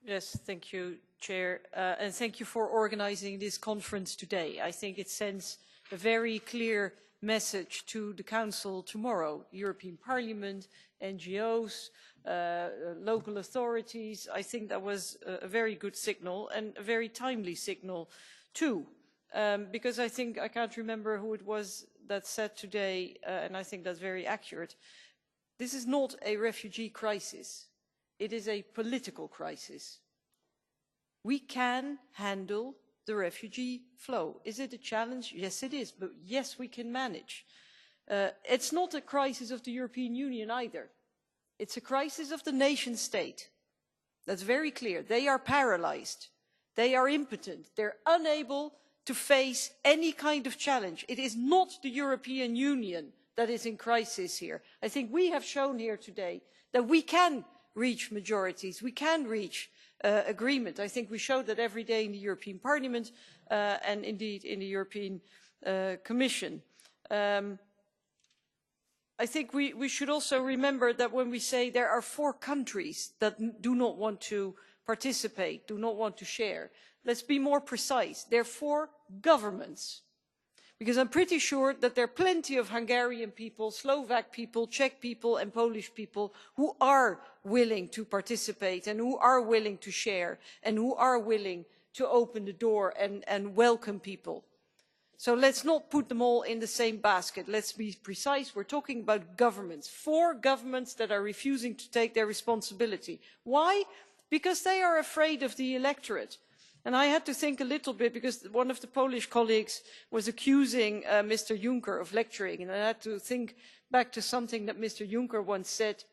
Yes, thank you, Chair, and thank you for organising this conference today. I think it sends a very clear message to the Council tomorrow, European Parliament, NGOs, local authorities. I think that was a very good signal and a very timely signal too, because I think, I can't remember who it was that said today, and I think that's very accurate, this is not a refugee crisis. It is a political crisis. We can handle the refugee flow. Is it a challenge? Yes, it is, but yes, we can manage. It's not a crisis of the European Union either. It's a crisis of the nation state. That's very clear. They are paralyzed. They are impotent. They're unable to face any kind of challenge. It is not the European Union that is in crisis here. I think we have shown here today that we can reach majorities, we can reach agreement. I think we showed that every day in the European Parliament and indeed in the European Commission. I think we should also remember that when we say there are 4 countries that do not want to participate, do not want to share, let's be more precise. There are 4 governments. Because I'm pretty sure that there are plenty of Hungarian people, Slovak people, Czech people and Polish people who are willing to participate and who are willing to share and who are willing to open the door and welcome people. So let's not put them all in the same basket. Let's be precise. We're talking about governments, 4 governments that are refusing to take their responsibility. Why? Because they are afraid of the electorate. And I had to think a little bit, because one of the Polish colleagues was accusing Mr. Juncker of lecturing, and I had to think back to something that Mr. Juncker once said.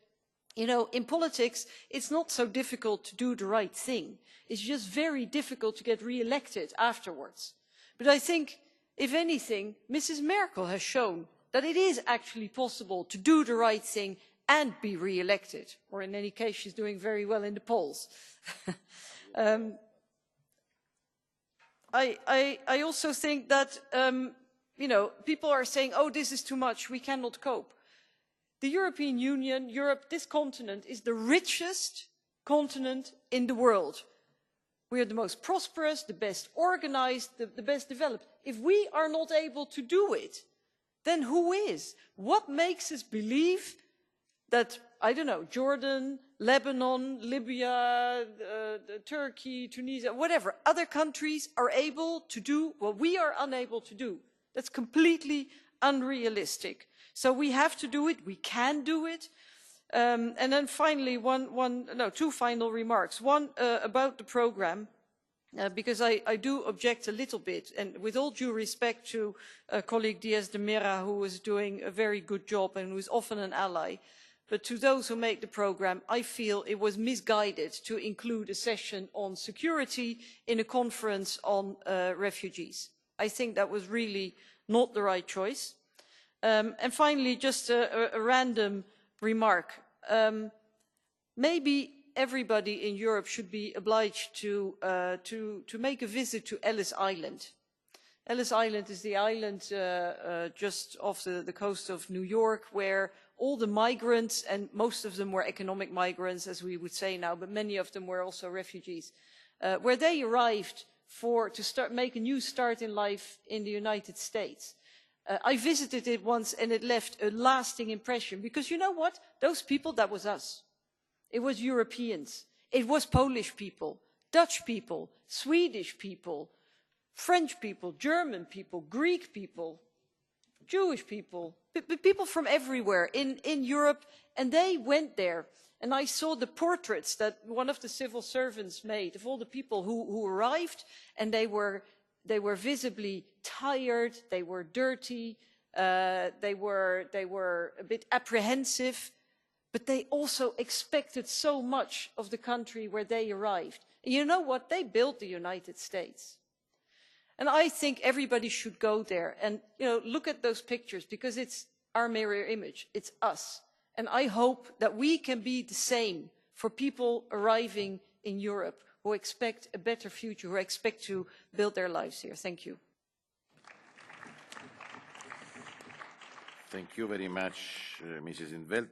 You know, in politics, it's not so difficult to do the right thing. It's just very difficult to get re-elected afterwards. But I think, if anything, Mrs. Merkel has shown that it is actually possible to do the right thing and be re-elected. Or in any case, she's doing very well in the polls. I also think that, you know, people are saying, oh, this is too much, we cannot cope. The European Union, Europe, this continent is the richest continent in the world. We are the most prosperous, the best organized, the best developed. If we are not able to do it, then who is? What makes us believe that, I don't know, Jordan, Lebanon, Libya, Turkey, Tunisia, whatever, other countries are able to do what we are unable to do? That's completely unrealistic. So we have to do it, we can do it. And then finally, 2 final remarks. One about the programme, because I do object a little bit, and with all due respect to colleague Diaz de Mera, who is doing a very good job and who is often an ally, but to those who make the programme, I feel it was misguided to include a session on security in a conference on refugees. I think that was really not the right choice. And finally, just a random remark. Maybe everybody in Europe should be obliged to make a visit to Ellis Island. Ellis Island is the island just off the coast of New York, where all the migrants, and most of them were economic migrants, as we would say now, but many of them were also refugees, where they arrived to make a new start in life in the United States. I visited it once and it left a lasting impression, because you know what? Those people, that was us. It was Europeans. It was Polish people, Dutch people, Swedish people, French people, German people, Greek people, Jewish people, people from everywhere in Europe, and they went there. And I saw the portraits that one of the civil servants made of all the people who arrived, and they were visibly tired, they were dirty, they were a bit apprehensive, but they also expected so much of the country where they arrived. And you know what? They built the United States. And I think everybody should go there and, you know, look at those pictures, because it's our mirror image, it's us. And I hope that we can be the same for people arriving in Europe who expect a better future, who expect to build their lives here. Thank you. Thank you very much, Mrs. Veld.